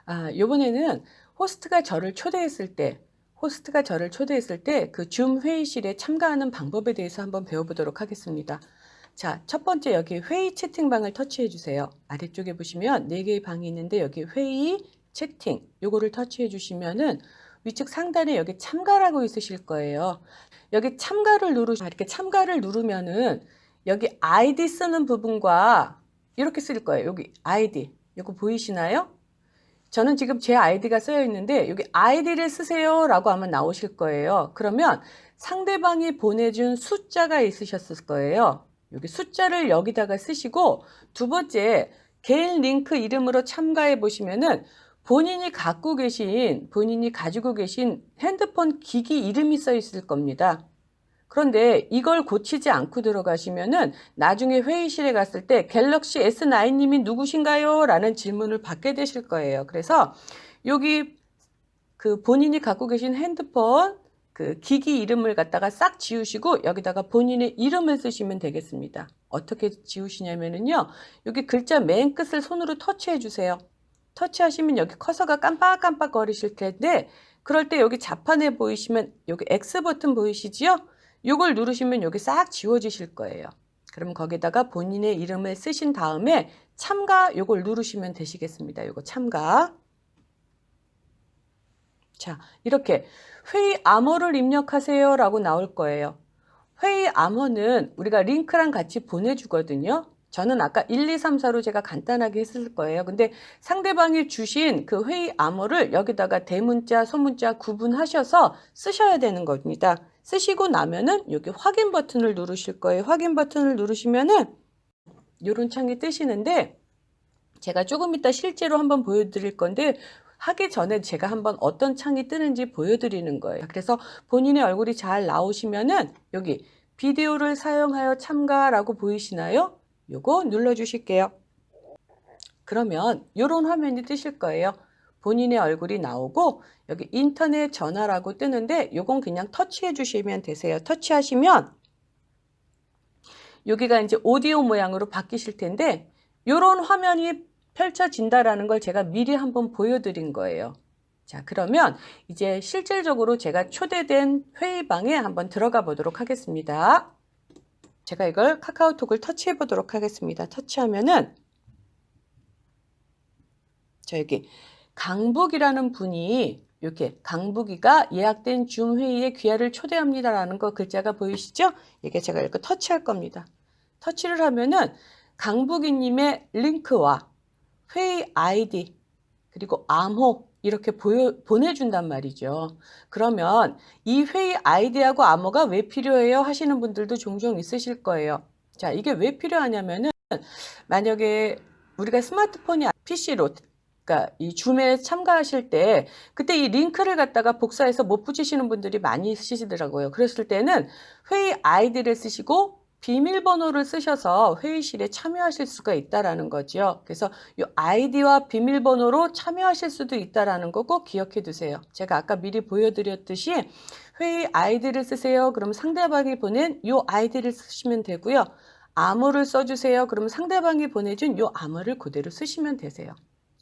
요번에는 호스트가 저를 초대했을 때 그 줌 회의실에 참가하는 방법에 대해서 한번 배워보도록 하겠습니다. 자, 첫 번째 여기 회의 채팅방을 터치해 주세요. 아래쪽에 보시면 4개의 방이 있는데 여기 회의 채팅 요거를 터치해 주시면은 위측 상단에 여기 참가라고 있으실 거예요. 여기 이렇게 참가를 누르면은 여기 아이디 쓰는 부분과 이렇게 쓸 거예요. 여기 아이디 이거 보이시나요? 저는 지금 제 아이디가 쓰여 있는데 여기 아이디를 쓰세요 라고 아마 나오실 거예요. 그러면 상대방이 보내준 숫자가 있으셨을 거예요. 여기 숫자를 여기다가 쓰시고, 두 번째 개인 링크 이름으로 참가해 보시면은 본인이 가지고 계신 핸드폰 기기 이름이 써 있을 겁니다. 그런데 이걸 고치지 않고 들어가시면은 나중에 회의실에 갔을 때 갤럭시 S9님이 누구신가요? 라는 질문을 받게 되실 거예요. 그래서 여기 그 본인이 갖고 계신 핸드폰 그 기기 이름을 갖다가 싹 지우시고 여기다가 본인의 이름을 쓰시면 되겠습니다. 어떻게 지우시냐면은요. 여기 글자 맨 끝을 손으로 터치해 주세요. 터치하시면 여기 커서가 깜빡깜빡 거리실 텐데, 그럴 때 여기 자판에 보이시면 여기 X 버튼 보이시지요? 이걸 누르시면 여기 싹 지워지실 거예요. 그럼 거기다가 본인의 이름을 쓰신 다음에 참가 요걸 누르시면 되시겠습니다. 요거 참가. 자, 이렇게 회의 암호를 입력하세요 라고 나올 거예요. 회의 암호는 우리가 링크랑 같이 보내주거든요. 저는 아까 1, 2, 3, 4로 제가 간단하게 했을 거예요. 근데 상대방이 주신 그 회의 암호를 여기다가 대문자, 소문자 구분하셔서 쓰셔야 되는 겁니다. 쓰시고 나면은 여기 확인 버튼을 누르실 거예요. 확인 버튼을 누르시면은 이런 창이 뜨시는데, 제가 조금 이따 실제로 한번 보여드릴 건데 하기 전에 제가 한번 어떤 창이 뜨는지 보여드리는 거예요. 그래서 본인의 얼굴이 잘 나오시면은 여기 비디오를 사용하여 참가라고 보이시나요? 요거 눌러주실게요. 그러면 이런 화면이 뜨실 거예요. 본인의 얼굴이 나오고 여기 인터넷 전화라고 뜨는데 요건 그냥 터치해 주시면 되세요. 터치하시면 여기가 이제 오디오 모양으로 바뀌실 텐데 이런 화면이 펼쳐진다라는 걸 제가 미리 한번 보여드린 거예요. 자, 그러면 이제 실질적으로 제가 초대된 회의방에 한번 들어가 보도록 하겠습니다. 제가 이걸 카카오톡을 터치해 보도록 하겠습니다. 터치하면은 저 여기 강북이라는 분이 이렇게 강북이가 예약된 줌 회의에 귀하를 초대합니다라는 거 글자가 보이시죠? 이게 제가 이렇게 터치할 겁니다. 터치를 하면은 강북이님의 링크와 회의 아이디 그리고 암호 이렇게 보내준단 말이죠. 그러면 이 회의 아이디하고 암호가 왜 필요해요? 하시는 분들도 종종 있으실 거예요. 자, 이게 왜 필요하냐면은 만약에 우리가 스마트폰이 PC로 그러니까 이 줌에 참가하실 때 그때 이 링크를 갖다가 복사해서 못 붙이시는 분들이 많이 쓰시더라고요. 그랬을 때는 회의 아이디를 쓰시고 비밀번호를 쓰셔서 회의실에 참여하실 수가 있다라는 거죠. 그래서 이 아이디와 비밀번호로 참여하실 수도 있다라는 거 꼭 기억해 두세요. 제가 아까 미리 보여드렸듯이 회의 아이디를 쓰세요. 그럼 상대방이 보낸 이 아이디를 쓰시면 되고요. 암호를 써주세요. 그럼 상대방이 보내준 이 암호를 그대로 쓰시면 되세요.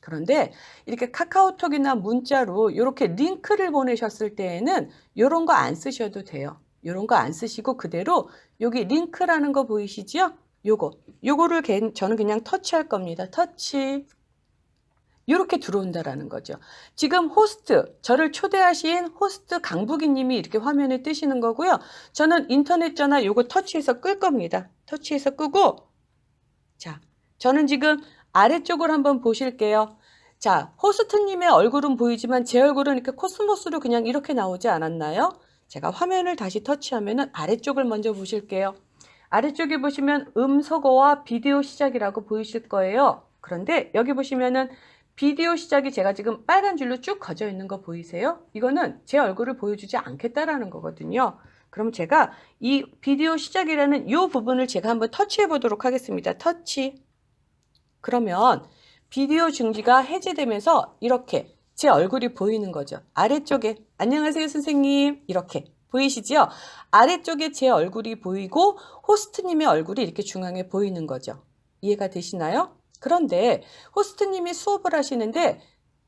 그런데 이렇게 카카오톡이나 문자로 이렇게 링크를 보내셨을 때에는 이런 거 안 쓰셔도 돼요. 이런 거 안 쓰시고 그대로 여기 링크라는 거 보이시죠? 요거를 저는 그냥 터치할 겁니다. 터치. 이렇게 들어온다라는 거죠. 지금 저를 초대하신 호스트 강북이 님이 이렇게 화면에 뜨시는 거고요. 저는 인터넷 전화 요거 터치해서 끌 겁니다. 터치해서 끄고, 자, 저는 지금 아래쪽을 한번 보실게요. 자, 호스트님의 얼굴은 보이지만 제 얼굴은 이렇게 코스모스로 그냥 이렇게 나오지 않았나요? 제가 화면을 다시 터치하면은 아래쪽을 먼저 보실게요. 아래쪽에 보시면 음소거와 비디오 시작이라고 보이실 거예요. 그런데 여기 보시면은 비디오 시작이 제가 지금 빨간 줄로 쭉 거져 있는 거 보이세요? 이거는 제 얼굴을 보여주지 않겠다라는 거거든요. 그럼 제가 이 비디오 시작이라는 이 부분을 제가 한번 터치해 보도록 하겠습니다. 터치. 그러면 비디오 중지가 해제되면서 이렇게 제 얼굴이 보이는 거죠. 아래쪽에 안녕하세요 선생님 이렇게 보이시죠? 아래쪽에 제 얼굴이 보이고 호스트님의 얼굴이 이렇게 중앙에 보이는 거죠. 이해가 되시나요? 그런데 호스트님이 수업을 하시는데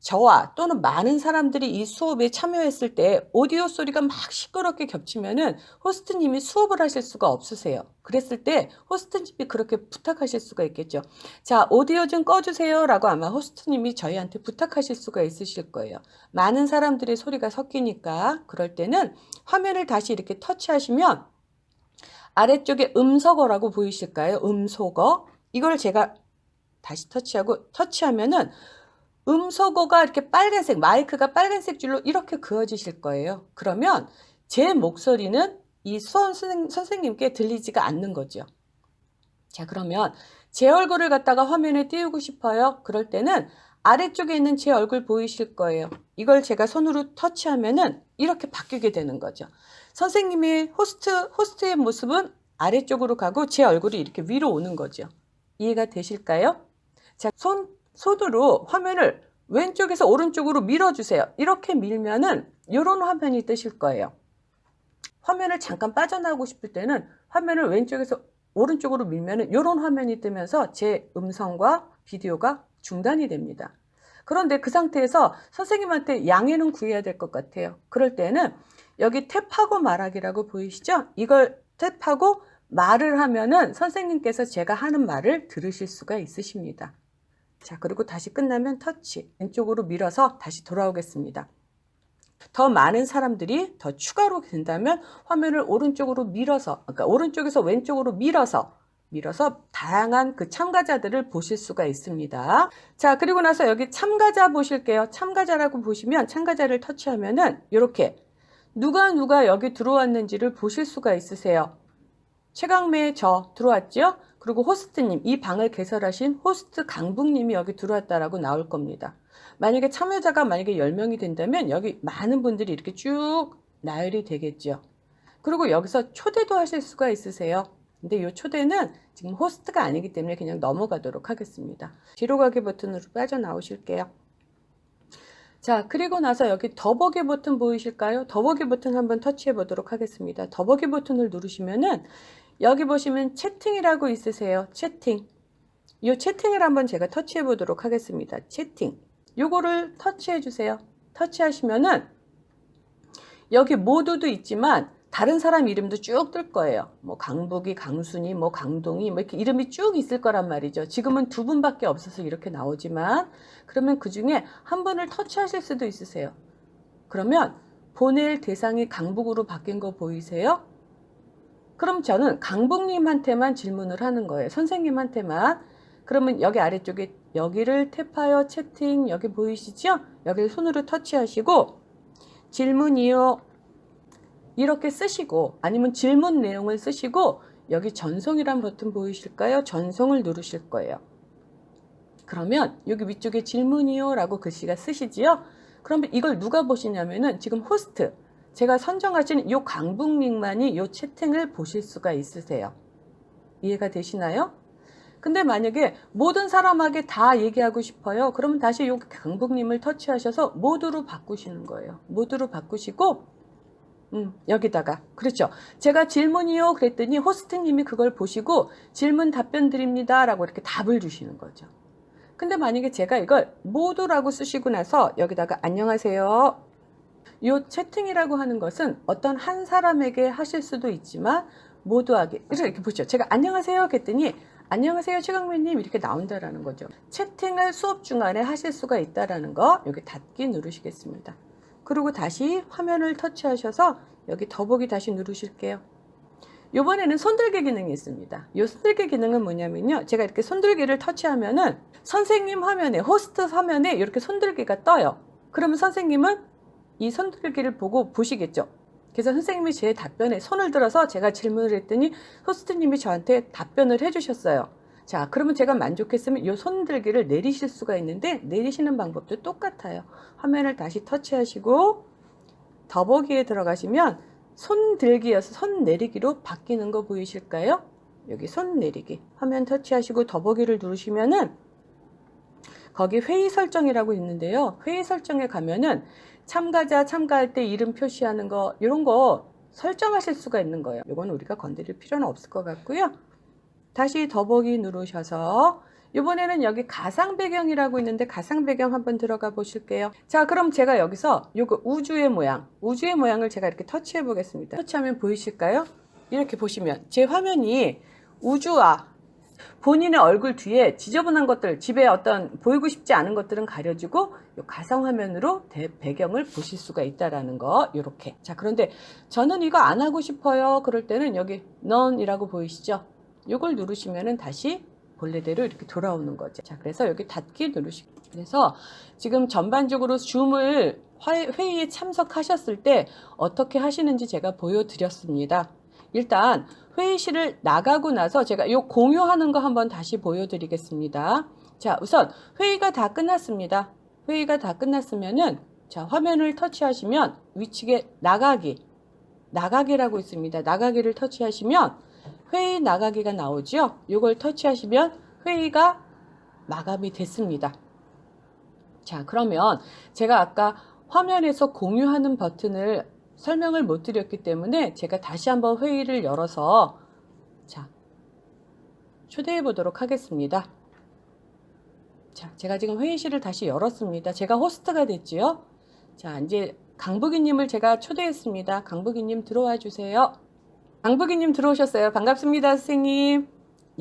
저와 또는 많은 사람들이 이 수업에 참여했을 때 오디오 소리가 막 시끄럽게 겹치면은 호스트님이 수업을 하실 수가 없으세요. 그랬을 때 호스트님이 그렇게 부탁하실 수가 있겠죠. 자, 오디오 좀 꺼주세요 라고 아마 호스트님이 저희한테 부탁하실 수가 있으실 거예요. 많은 사람들의 소리가 섞이니까. 그럴 때는 화면을 다시 이렇게 터치하시면 아래쪽에 음소거라고 보이실까요? 음소거. 이걸 제가 다시 터치하면은 음소거가 이렇게 빨간색, 마이크가 빨간색 줄로 이렇게 그어지실 거예요. 그러면 제 목소리는 이 수험 선생님께 들리지가 않는 거죠. 자, 그러면 제 얼굴을 갖다가 화면에 띄우고 싶어요. 그럴 때는 아래쪽에 있는 제 얼굴 보이실 거예요. 이걸 제가 손으로 터치하면은 이렇게 바뀌게 되는 거죠. 선생님의 호스트의 모습은 아래쪽으로 가고 제 얼굴이 이렇게 위로 오는 거죠. 이해가 되실까요? 자, 손으로 화면을 왼쪽에서 오른쪽으로 밀어주세요. 이렇게 밀면은 이런 화면이 뜨실 거예요. 화면을 잠깐 빠져나오고 싶을 때는 화면을 왼쪽에서 오른쪽으로 밀면은 이런 화면이 뜨면서 제 음성과 비디오가 중단이 됩니다. 그런데 그 상태에서 선생님한테 양해는 구해야 될 것 같아요. 그럴 때는 여기 탭하고 말하기라고 보이시죠? 이걸 탭하고 말을 하면은 선생님께서 제가 하는 말을 들으실 수가 있으십니다. 자, 그리고 다시 끝나면 터치, 왼쪽으로 밀어서 다시 돌아오겠습니다. 더 많은 사람들이 더 추가로 된다면 화면을 오른쪽으로 밀어서, 그러니까 오른쪽에서 왼쪽으로 밀어서 다양한 그 참가자들을 보실 수가 있습니다. 자, 그리고 나서 여기 참가자 보실게요. 참가자라고 보시면 참가자를 터치하면은 이렇게 누가 여기 들어왔는지를 보실 수가 있으세요. 최강매 저 들어왔죠? 그리고 호스트님, 이 방을 개설하신 호스트 강북님이 여기 들어왔다라고 나올 겁니다. 만약에 참여자가 만약에 10명이 된다면 여기 많은 분들이 이렇게 쭉 나열이 되겠죠. 그리고 여기서 초대도 하실 수가 있으세요. 근데 이 초대는 지금 호스트가 아니기 때문에 그냥 넘어가도록 하겠습니다. 뒤로 가기 버튼으로 빠져나오실게요. 자, 그리고 나서 여기 더보기 버튼 보이실까요? 더보기 버튼 한번 터치해 보도록 하겠습니다. 더보기 버튼을 누르시면은 여기 보시면 채팅이라고 있으세요. 채팅. 이 채팅을 한번 제가 터치해 보도록 하겠습니다. 채팅. 요거를 터치해 주세요. 터치하시면은 여기 모두도 있지만 다른 사람 이름도 쭉 뜰 거예요. 뭐 강북이, 강순이, 뭐 강동이 뭐 이렇게 이름이 쭉 있을 거란 말이죠. 지금은 2분밖에 없어서 이렇게 나오지만 그러면 그 중에 한 분을 터치하실 수도 있으세요. 그러면 보낼 대상이 강북으로 바뀐 거 보이세요? 그럼 저는 강북님한테만 질문을 하는 거예요. 선생님한테만. 그러면 여기 아래쪽에 여기를 탭하여 채팅 여기 보이시죠? 여기를 손으로 터치하시고 질문이요. 이렇게 쓰시고 아니면 질문 내용을 쓰시고 여기 전송이란 버튼 보이실까요? 전송을 누르실 거예요. 그러면 여기 위쪽에 질문이요 라고 글씨가 쓰시지요? 그러면 이걸 누가 보시냐면은 지금 호스트 제가 선정하신 요 강북님만이 요 채팅을 보실 수가 있으세요. 이해가 되시나요? 근데 만약에 모든 사람에게 다 얘기하고 싶어요. 그러면 다시 요 강북님을 터치하셔서 모두로 바꾸시는 거예요. 모두로 바꾸시고 여기다가 그렇죠. 제가 질문이요 그랬더니 호스트님이 그걸 보시고 질문 답변 드립니다 라고 이렇게 답을 주시는 거죠. 근데 만약에 제가 이걸 모두라고 쓰시고 나서 여기다가 안녕하세요. 이 채팅이라고 하는 것은 어떤 한 사람에게 하실 수도 있지만 모두에게 이렇게 보죠. 제가 안녕하세요 그랬더니 안녕하세요 최강매님 이렇게 나온다라는 거죠. 채팅을 수업 중간에 하실 수가 있다라는 거 여기 닫기 누르시겠습니다. 그리고 다시 화면을 터치하셔서 여기 더보기 다시 누르실게요. 이번에는 손들기 기능이 있습니다. 이 손들기 기능은 뭐냐면요. 제가 이렇게 손들기를 터치하면은 선생님 화면에 호스트 화면에 이렇게 손들기가 떠요. 그러면 선생님은 이 손들기를 보고 보시겠죠. 그래서 선생님이 제 답변에 손을 들어서 제가 질문을 했더니 호스트님이 저한테 답변을 해주셨어요. 자, 그러면 제가 만족했으면 이 손들기를 내리실 수가 있는데 내리시는 방법도 똑같아요. 화면을 다시 터치하시고 더보기에 들어가시면 손들기여서 손 내리기로 바뀌는 거 보이실까요? 여기 손 내리기 화면 터치하시고 더보기를 누르시면은 거기 회의 설정이라고 있는데요. 회의 설정에 가면은 참가할 때 이름 표시하는 거 이런 거 설정하실 수가 있는 거예요. 이건 우리가 건드릴 필요는 없을 것 같고요. 다시 더보기 누르셔서 이번에는 여기 가상 배경이라고 있는데 가상 배경 한번 들어가 보실게요. 자, 그럼 제가 여기서 요거 우주의 모양을 제가 이렇게 터치해 보겠습니다. 터치하면 보이실까요? 이렇게 보시면 제 화면이 우주와 본인의 얼굴 뒤에 지저분한 것들, 집에 어떤 보이고 싶지 않은 것들은 가려지고 요 가상 화면으로 배경을 보실 수가 있다라는 거. 요렇게. 자, 그런데 저는 이거 안 하고 싶어요. 그럴 때는 여기 None이라고 보이시죠? 요걸 누르시면은 다시 본래대로 이렇게 돌아오는 거죠. 자, 그래서 여기 닫기 누르시고. 그래서 지금 전반적으로 줌을 회의에 참석하셨을 때 어떻게 하시는지 제가 보여드렸습니다. 일단 회의실을 나가고 나서 제가 요 공유하는 거 한번 다시 보여드리겠습니다. 자, 우선 회의가 다 끝났습니다. 회의가 다 끝났으면은 자, 화면을 터치하시면 위치에 나가기라고 있습니다. 나가기를 터치하시면 회의 나가기가 나오죠. 이걸 터치하시면 회의가 마감이 됐습니다. 자, 그러면 제가 아까 화면에서 공유하는 버튼을 설명을 못 드렸기 때문에 제가 다시 한번 회의를 열어서 자, 초대해 보도록 하겠습니다. 자, 제가 지금 회의실을 다시 열었습니다. 제가 호스트가 됐지요. 자, 이제 강북이님을 제가 초대했습니다. 강북이님 들어와 주세요. 강북이님 들어오셨어요. 반갑습니다, 선생님.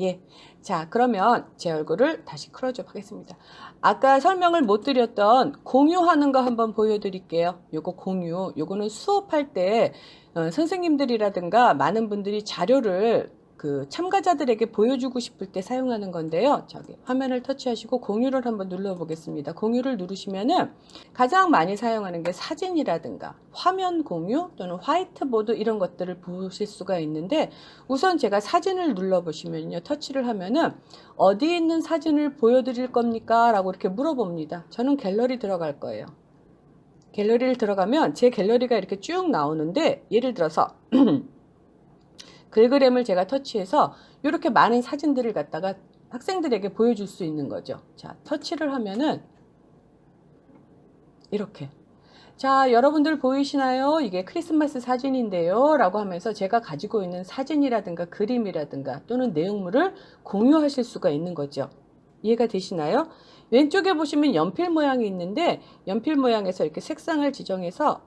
예. 자, 그러면 제 얼굴을 다시 클로즈업 하겠습니다. 아까 설명을 못 드렸던 공유하는 거 한번 보여드릴게요. 요거 공유. 요거는 수업할 때 선생님들이라든가 많은 분들이 자료를 그 참가자들에게 보여주고 싶을 때 사용하는 건데요. 저기 화면을 터치하시고 공유를 한번 눌러보겠습니다. 공유를 누르시면은 가장 많이 사용하는 게 사진이라든가 화면 공유 또는 화이트보드 이런 것들을 보실 수가 있는데 우선 제가 사진을 눌러보시면요. 터치를 하면은 어디 있는 사진을 보여드릴 겁니까? 라고 이렇게 물어봅니다. 저는 갤러리 들어갈 거예요. 갤러리를 들어가면 제 갤러리가 이렇게 쭉 나오는데 예를 들어서 글그램을 제가 터치해서 이렇게 많은 사진들을 갖다가 학생들에게 보여줄 수 있는 거죠. 자, 터치를 하면은 이렇게. 자, 여러분들 보이시나요? 이게 크리스마스 사진인데요. 라고 하면서 제가 가지고 있는 사진이라든가 그림이라든가 또는 내용물을 공유하실 수가 있는 거죠. 이해가 되시나요? 왼쪽에 보시면 연필 모양이 있는데 연필 모양에서 이렇게 색상을 지정해서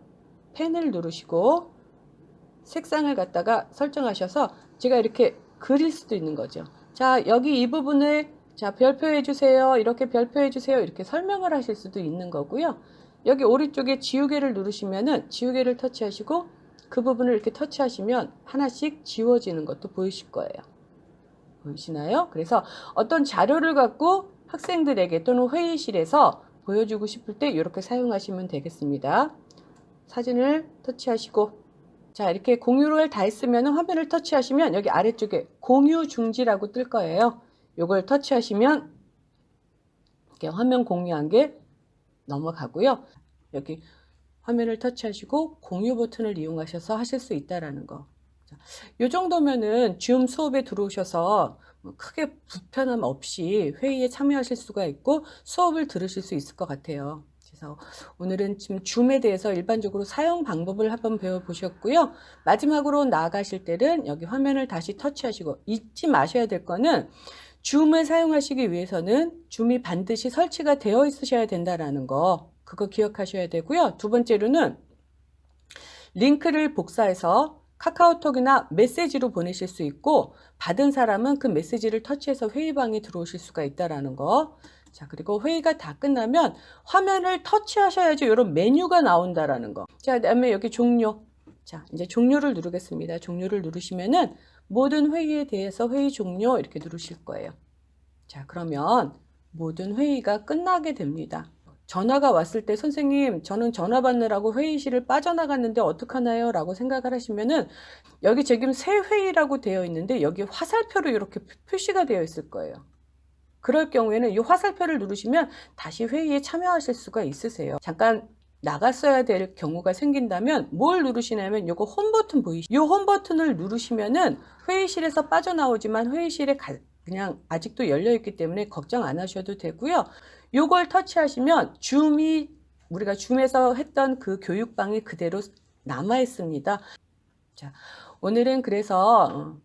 펜을 누르시고 색상을 갖다가 설정하셔서 제가 이렇게 그릴 수도 있는 거죠. 자, 여기 이 부분을 자, 별표해 주세요. 이렇게 별표해 주세요. 이렇게 설명을 하실 수도 있는 거고요. 여기 오른쪽에 지우개를 누르시면은 지우개를 터치하시고 그 부분을 이렇게 터치하시면 하나씩 지워지는 것도 보이실 거예요. 보이시나요? 그래서 어떤 자료를 갖고 학생들에게 또는 회의실에서 보여주고 싶을 때 이렇게 사용하시면 되겠습니다. 사진을 터치하시고 자, 이렇게 공유를 다 했으면 화면을 터치하시면 여기 아래쪽에 공유 중지라고 뜰 거예요. 이걸 터치하시면 이렇게 화면 공유한 게 넘어가고요. 여기 화면을 터치하시고 공유 버튼을 이용하셔서 하실 수 있다라는 거. 이 정도면은 줌 수업에 들어오셔서 크게 불편함 없이 회의에 참여하실 수가 있고 수업을 들으실 수 있을 것 같아요. 그래서 오늘은 지금 줌에 대해서 일반적으로 사용 방법을 한번 배워보셨고요. 마지막으로 나아가실 때는 여기 화면을 다시 터치하시고 잊지 마셔야 될 거는 줌을 사용하시기 위해서는 줌이 반드시 설치가 되어 있으셔야 된다는 거 그거 기억하셔야 되고요. 두 번째로는 링크를 복사해서 카카오톡이나 메시지로 보내실 수 있고 받은 사람은 그 메시지를 터치해서 회의방에 들어오실 수가 있다는 거. 자, 그리고 회의가 다 끝나면 화면을 터치하셔야지 이런 메뉴가 나온다라는 거. 자, 그다음에 여기 종료. 자, 이제 종료를 누르겠습니다. 종료를 누르시면은 모든 회의에 대해서 회의 종료 이렇게 누르실 거예요. 자, 그러면 모든 회의가 끝나게 됩니다. 전화가 왔을 때 선생님 저는 전화 받느라고 회의실을 빠져나갔는데 어떡하나요? 라고 생각을 하시면은 여기 지금 새 회의라고 되어 있는데 여기 화살표로 이렇게 표시가 되어 있을 거예요. 그럴 경우에는 이 화살표를 누르시면 다시 회의에 참여하실 수가 있으세요. 잠깐 나갔어야 될 경우가 생긴다면 뭘 누르시냐면 요거 홈 버튼 보이시죠? 이 홈 버튼을 누르시면은 회의실에서 빠져나오지만 회의실에 그냥 아직도 열려 있기 때문에 걱정 안 하셔도 되고요. 요걸 터치하시면 우리가 줌에서 했던 그 교육방이 그대로 남아 있습니다. 자, 오늘은 그래서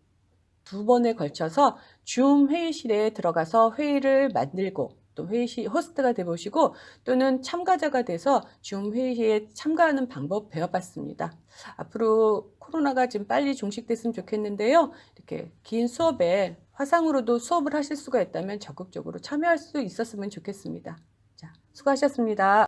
두 번에 걸쳐서 줌 회의실에 들어가서 회의를 만들고 또 회의실 호스트가 돼 보시고 또는 참가자가 돼서 줌 회의에 참가하는 방법 배워봤습니다. 앞으로 코로나가 좀 빨리 종식됐으면 좋겠는데요. 이렇게 긴 수업에 화상으로도 수업을 하실 수가 있다면 적극적으로 참여할 수 있었으면 좋겠습니다. 자, 수고하셨습니다.